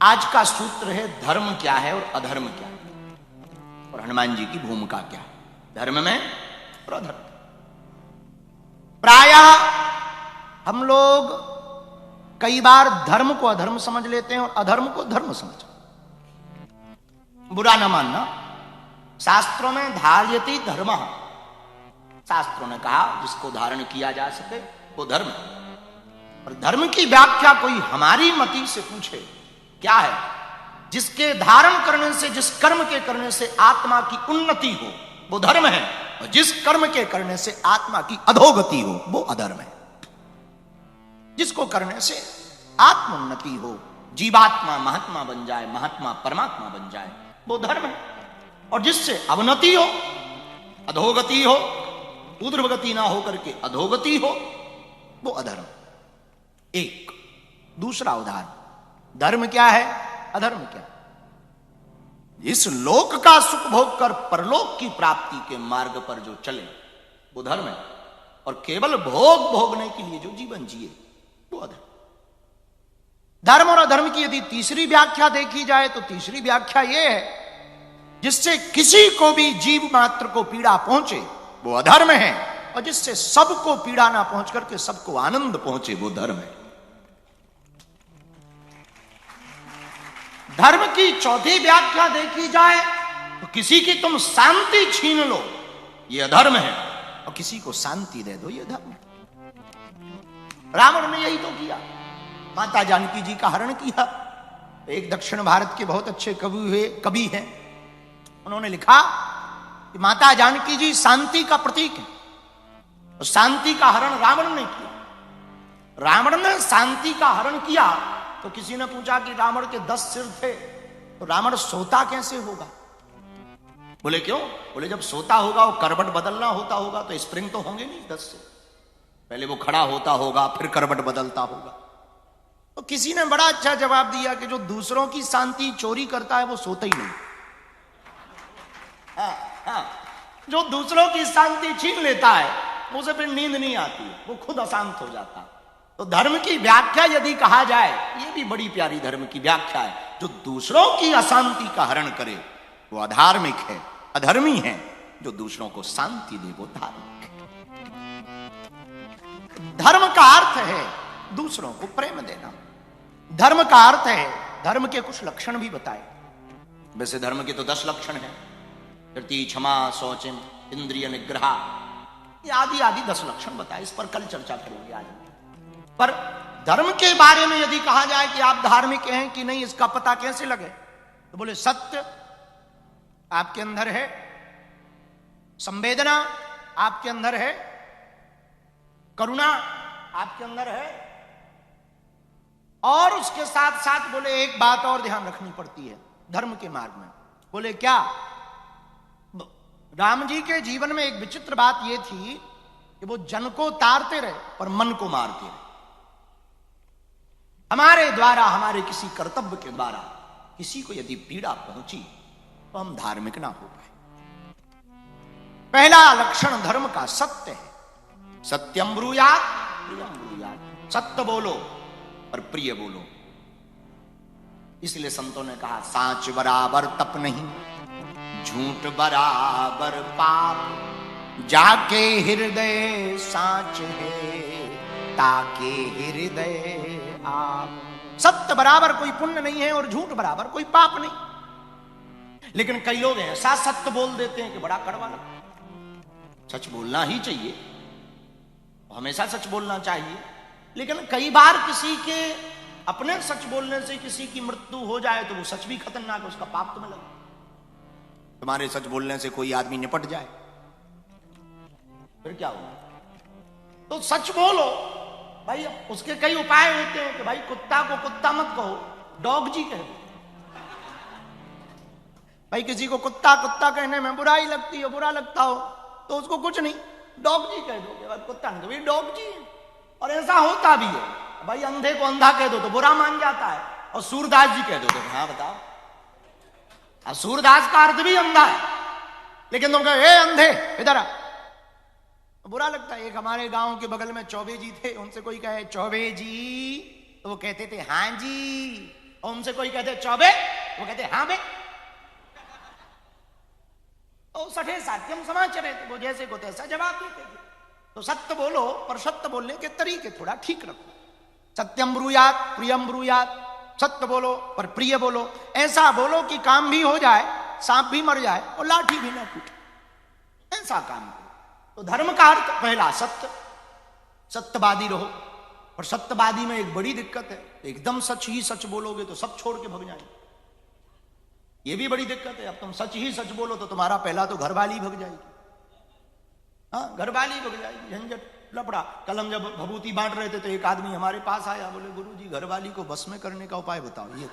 आज का सूत्र है धर्म क्या है और अधर्म क्या है, और हनुमान जी की भूमिका क्या है धर्म में और अधर्म। प्रायः हम लोग कई बार धर्म को अधर्म समझ लेते हैं और अधर्म को धर्म समझ। बुरा न मानना, शास्त्रों में धार्यति धर्म, शास्त्रों ने कहा जिसको धारण किया जा सके वो धर्म। और धर्म की व्याख्या कोई हमारी मति से पूछे क्या है, जिसके धारण करने से, जिस कर्म के करने से आत्मा की उन्नति हो वो धर्म है, और जिस कर्म के करने से आत्मा की अधोगति हो वो अधर्म है। जिसको करने से आत्मोन्नति हो, जीवात्मा महात्मा बन जाए, महात्मा परमात्मा बन जाए, वो धर्म है। और जिससे अवनति हो, अधोगति हो, ऊर्ध्वगति ना होकर के अधोगति हो, वो अधर्म। एक दूसरा उदाहरण, धर्म क्या है, अधर्म क्या है? इस लोक का सुख भोग कर परलोक की प्राप्ति के मार्ग पर जो चले वो धर्म है, और केवल भोग भोगने के लिए जो जीवन जिए वो अधर्म। धर्म और अधर्म की यदि तीसरी व्याख्या देखी जाए तो तीसरी व्याख्या यह है, जिससे किसी को भी जीव मात्र को पीड़ा पहुंचे वो अधर्म है, और जिससे सबको पीड़ा ना पहुंच करके सबको आनंद पहुंचे वो धर्म है। धर्म की चौथी व्याख्या देखी जाए तो किसी की तुम शांति छीन लो ये अधर्म है, और किसी को शांति दे दो ये धर्म है। रावण ने यही तो किया, माता जानकी जी का हरण किया। एक दक्षिण भारत के बहुत अच्छे कवि हैं, उन्होंने लिखा कि माता जानकी जी शांति का प्रतीक है, और शांति का हरण रावण ने किया। रावण ने शांति का हरण किया तो किसी ने पूछा कि रावण के 10 सिर थे तो रावण सोता कैसे होगा? बोले क्यों? बोले जब सोता होगा वो करवट बदलना होता होगा तो स्प्रिंग तो होंगे नहीं 10 से, पहले वो खड़ा होता होगा फिर करवट बदलता होगा। तो किसी ने बड़ा अच्छा जवाब दिया कि जो दूसरों की शांति चोरी करता है वो सोता ही नहीं। हाँ, जो दूसरों की शांति छीन लेता है उसे फिर नींद नहीं आती, वो खुद अशांत हो जाता है। तो धर्म की व्याख्या यदि कहा जाए, ये भी बड़ी प्यारी धर्म की व्याख्या है, जो दूसरों की अशांति का हरण करे वो अधार्मिक है, अधर्मी है। जो दूसरों को शांति दे वो धार्मिक है। धर्म का अर्थ है दूसरों को प्रेम देना। धर्म का अर्थ है, धर्म के कुछ लक्षण भी बताए। वैसे धर्म के तो 10 लक्षण हैं, कृति, क्षमा, शौचम, इंद्रिय निग्रह, आदि आदि 10 लक्षण बताए। इस पर कल चर्चा करेंगे आज। पर धर्म के बारे में यदि कहा जाए कि आप धार्मिक हैं कि नहीं, इसका पता कैसे लगे, तो बोले सत्य आपके अंदर है, संवेदना आपके अंदर है, करुणा आपके अंदर है, और उसके साथ साथ बोले एक बात और ध्यान रखनी पड़ती है धर्म के मार्ग में। बोले क्या? राम जी के जीवन में एक विचित्र बात यह थी कि वो जन को तारते रहे पर मन को मारते रहे। हमारे द्वारा, हमारे किसी कर्तव्य के द्वारा किसी को यदि पीड़ा पहुंची तो हम धार्मिक ना हो पाए। पहला लक्षण धर्म का सत्य है। सत्यम ब्रूयात प्रियम ब्रूयात, सत्य बोलो और प्रिय बोलो। इसलिए संतों ने कहा साच बराबर तप नहीं, झूठ बराबर पाप, जाके हृदय साच है ताके हृदय आप। सत्य बराबर कोई पुण्य नहीं है और झूठ बराबर कोई पाप नहीं। लेकिन कई लोग ऐसा सत्य बोल देते हैं कि बड़ा कड़वा लगता है। सच बोलना ही चाहिए, हमेशा सच बोलना चाहिए, लेकिन कई बार किसी के अपने सच बोलने से किसी की मृत्यु हो जाए तो वो सच भी खतरनाक है, उसका पाप तुम्हें लगे। तुम्हारे सच बोलने से कोई आदमी निपट जाए फिर क्या होगा? तो सच बोलो भाई। उसके कई उपाय होते हैं कि भाई कुत्ता को कुत्ता मत कहो, डॉग जी कह दो। भाई किसी को कुत्ता कुत्ता कहने में बुराई लगती हो, बुरा लगता हो तो उसको कुछ नहीं, डॉग जी कह दो। कुत्ता नहीं तो भाई डॉग जी। और ऐसा होता भी है, भाई अंधे को अंधा कह दो तो बुरा मान जाता है, और सूरदास जी कह दो तो हाँ बताओ, सूरदास का अर्थ भी अंधा है, लेकिन तुम कहे अंधे इधर आ, बुरा लगता है। एक हमारे गांव के बगल में चौबे जी थे, उनसे कोई कहे चौबे जी तो वो कहते थे हाँ जी, और उनसे कोई कहते चौबे, वो कहते हाँ बे। और सठे सात्यम समाचरे, वो जैसे को तैसा जवाब देते थे। तो सत्य बोलो, पर सत्य बोलने के तरीके थोड़ा ठीक रखो। सत्यम ब्रूयात प्रियम ब्रूयात, सत्य बोलो पर प्रिय बोलो। ऐसा बोलो कि काम भी हो जाए, सांप भी मर जाए और लाठी भी ना टूटे, ऐसा काम करो। तो धर्म का अर्थ पहला सत्य, सत्यवादी रहो। और सत्यवादी में एक बड़ी दिक्कत है, एकदम सच ही सच बोलोगे तो सब छोड़ के भग जाएंगे। ये भी बड़ी दिक्कत है। अब तुम सच ही सच बोलो तो तुम्हारा पहला तो घरवाली भग जाएगी। हाँ, घरवाली भग जाएगी, झंझट लफड़ा। कल हम जब भभूति बांट रहे थे तो एक आदमी हमारे पास आया, बोले गुरुजी घरवाली को बस में करने का उपाय बताओ। ये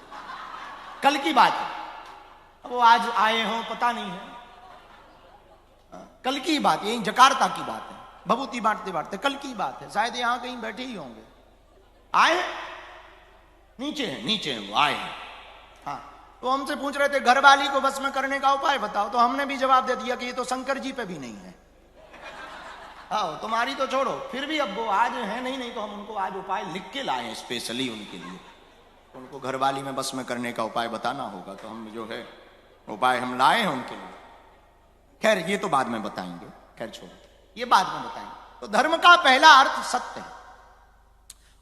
कल की बात है, वो आज आए हो पता नहीं है। कल की बात, यही जकार्ता की बात है, भभूति बांटते बांटते कल की बात है। शायद यहां कहीं बैठे ही होंगे। आए हैं नीचे हैं, नीचे हैं वो, आए हैं। हाँ, तो हमसे पूछ रहे थे घरवाली को बस में करने का उपाय बताओ। तो हमने भी जवाब दे दिया कि ये तो शंकर जी पे भी नहीं है। हाँ, तुम्हारी तो छोड़ो, फिर भी अब वो आज है नहीं तो हम उनको आज उपाय लिख के लाए हैं स्पेशली उनके लिए। उनको घरवाली में बस में करने का उपाय बताना होगा, तो हम जो है उपाय हम लाए हैं उनके लिए। खैर ये तो बाद में बताएंगे, खैर छोड़ो, ये बाद में बताएंगे। तो धर्म का पहला अर्थ सत्य है।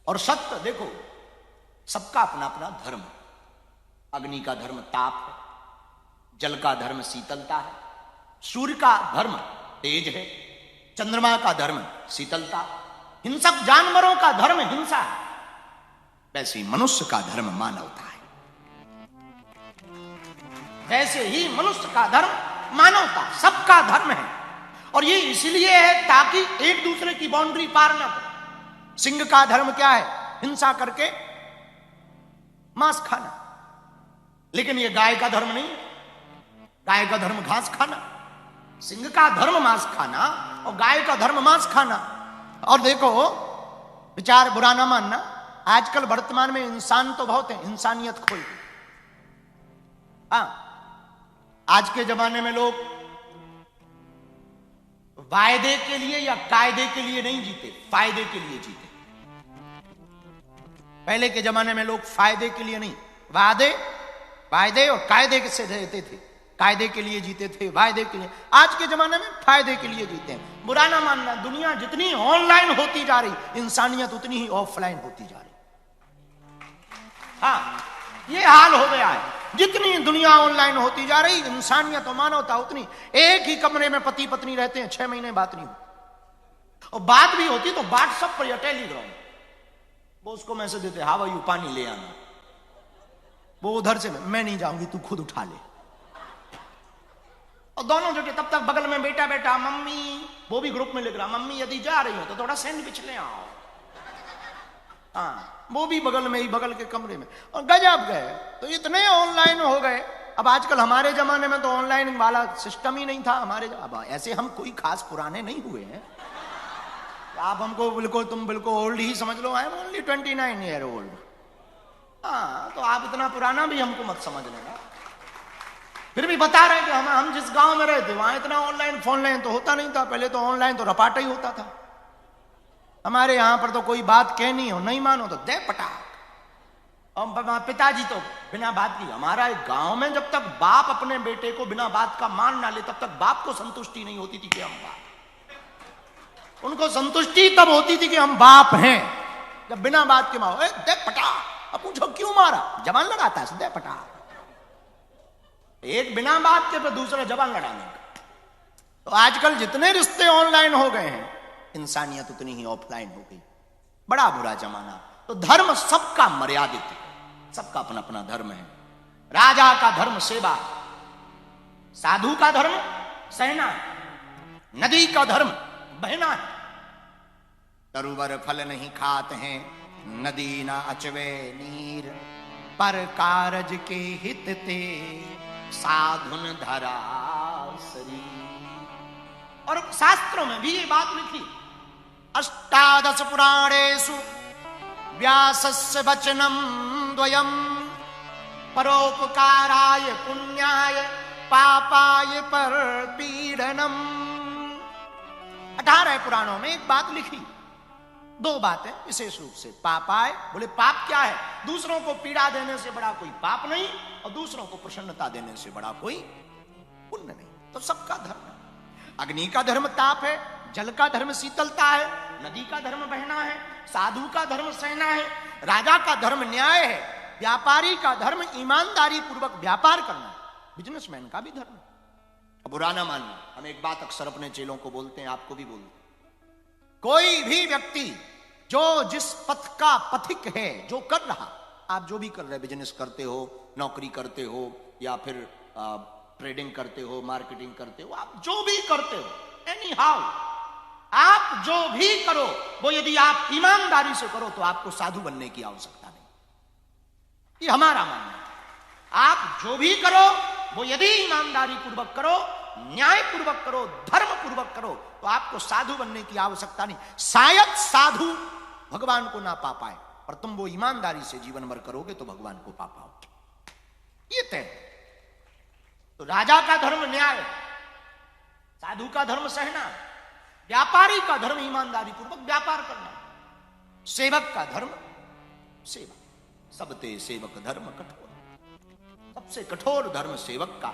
और सत्य देखो, सबका अपना अपना धर्म है। अग्नि का धर्म ताप है, जल का धर्म शीतलता है, सूर्य का धर्म तेज है, चंद्रमा का धर्म शीतलता, हिंसक जानवरों का धर्म हिंसा है, वैसे ही मनुष्य का धर्म मानवता है। वैसे ही मनुष्य का धर्म मानवता, सबका धर्म है। और ये इसलिए है ताकि एक दूसरे की बाउंड्री पार ना करे। सिंह का धर्म क्या है? हिंसा करके मांस खाना। लेकिन ये गाय का धर्म नहीं, गाय का धर्म घास खाना। सिंह का धर्म मांस खाना और गाय का धर्म मांस खाना। और देखो, विचार बुरा ना मानना, आजकल वर्तमान में इंसान तो बहुत है, इंसानियत खोई। हाँ, आज के जमाने में लोग वायदे के लिए या कायदे के लिए नहीं जीते, फायदे के लिए जीते। पहले के जमाने में लोग फायदे के लिए नहीं, वायदे और कायदे से रहते थे। कायदे के लिए जीते थे, वायदे के लिए। आज के जमाने में फायदे के लिए जीते हैं। बुरा ना मानना, दुनिया जितनी ऑनलाइन होती जा रही, इंसानियत उतनी ही ऑफलाइन होती जा रही। हाँ, ये हाल हो गया है। जितनी दुनिया ऑनलाइन होती जा रही, इंसानियत और मानवता उतनी। एक ही कमरे में पति पत्नी रहते हैं, 6 महीने बात नहीं होती, और बात भी होती तो व्हाट्सएप पर या टेलीग्राम। वो उसको मैसेज देते, हाउ आर यू, पानी ले आना। वो उधर से, मैं नहीं जाऊंगी, तू खुद उठा ले। और दोनों जुटे, तब तक बगल में बेटा बेटा मम्मी, वो भी ग्रुप में लिख रहा, मम्मी यदि जा रही हो तो थोड़ा सैंडविच ले आओ। हाँ, वो भी बगल में ही, बगल के कमरे में। और गजब गए, तो इतने ऑनलाइन हो गए। अब आजकल हमारे जमाने में तो ऑनलाइन वाला सिस्टम ही नहीं था हमारे। अब ऐसे हम कोई खास पुराने नहीं हुए हैं। आप हमको बिल्कुल, तुम बिल्कुल ओल्ड ही समझ लो। I am only 29 year old. हाँ, तो आप इतना पुराना भी हमको मत समझ लेना। फिर भी बता रहे कि हम जिस गांव में रहते वहां इतना ऑनलाइन फोन लाइन तो होता नहीं था। पहले तो ऑनलाइन तो रपाटा ही होता था। हमारे यहां पर तो कोई बात कहनी हो, नहीं मानो तो दे पटाख। और पिताजी तो बिना बात की, हमारा एक गांव में जब तक बाप अपने बेटे को बिना बात का मान ना ले, तब तक बाप को संतुष्टि नहीं होती थी कि हम बाप। उनको संतुष्टि तब होती थी कि हम बाप हैं, जब बिना बात के मारो दे पटाख। अब पूछो क्यों मारा? जवान लड़ाता है, दे पटाख। एक बिना बात के, फिर दूसरा जवान लड़ाने का। तो आजकल जितने रिश्ते ऑनलाइन हो गए हैं, इंसानियत उतनी ही ऑफलाइन हो गई। बड़ा बुरा जमाना। तो धर्म सबका मर्यादित है, सबका अपना अपना धर्म है। राजा का धर्म सेवा, साधु का धर्म सहना, नदी का धर्म बहना है। तरुवर फल नहीं खाते हैं, नदी ना अचवे नीर, पर कारज के हित ते साधुन धरा शरीर। और शास्त्रों में भी ये बात लिखी, अष्टादश पुराणेषु व्यासस्य वचनम द्वयम, परोपकाराय पुण्याय पापाय परपीडनम। 18 पुराणों में एक बात लिखी, दो बातें विशेष रूप से पाप आए। बोले पाप क्या है? दूसरों को पीड़ा देने से बड़ा कोई पाप नहीं और दूसरों को प्रसन्नता देने से बड़ा कोई पुण्य नहीं। तो सबका धर्म है। अग्नि का धर्म ताप है, जल का धर्म शीतलता है, नदी का धर्म बहना है, साधु का धर्म सहना है, राजा का धर्म न्याय है, व्यापारी का धर्म ईमानदारी पूर्वक व्यापार करना है, बिजनेसमैन का भी धर्म है। अब बुरा ना मानना, हम एक बात अक्सर अपने चेलों को बोलते हैं, आपको भी बोलते हैं, कोई भी व्यक्ति जो जिस पथ का पथिक है, जो कर रहा, आप जो भी कर रहे, बिजनेस करते हो, नौकरी करते हो, या फिर ट्रेडिंग करते हो, मार्केटिंग करते हो, आप जो भी करते हो, एनी हाउ आप जो भी करो वो यदि आप ईमानदारी से करो तो आपको साधु बनने की आवश्यकता नहीं। ये हमारा मानना है। आप जो भी करो वो यदि ईमानदारी पूर्वक करो, न्याय पूर्वक करो, धर्म पूर्वक करो तो आपको साधु बनने की आवश्यकता नहीं। शायद साधु भगवान को ना पा पाए, पर तुम वो ईमानदारी से जीवन भर करोगे तो भगवान को पा पाओगे। ये तय। तो राजा का धर्म न्याय, साधु का धर्म सहना, व्यापारी का धर्म ईमानदारी पूर्वक व्यापार करना, सेवक का धर्म सेवा। सबते सेवक धर्म कठोर, सबसे कठोर धर्म सेवक का।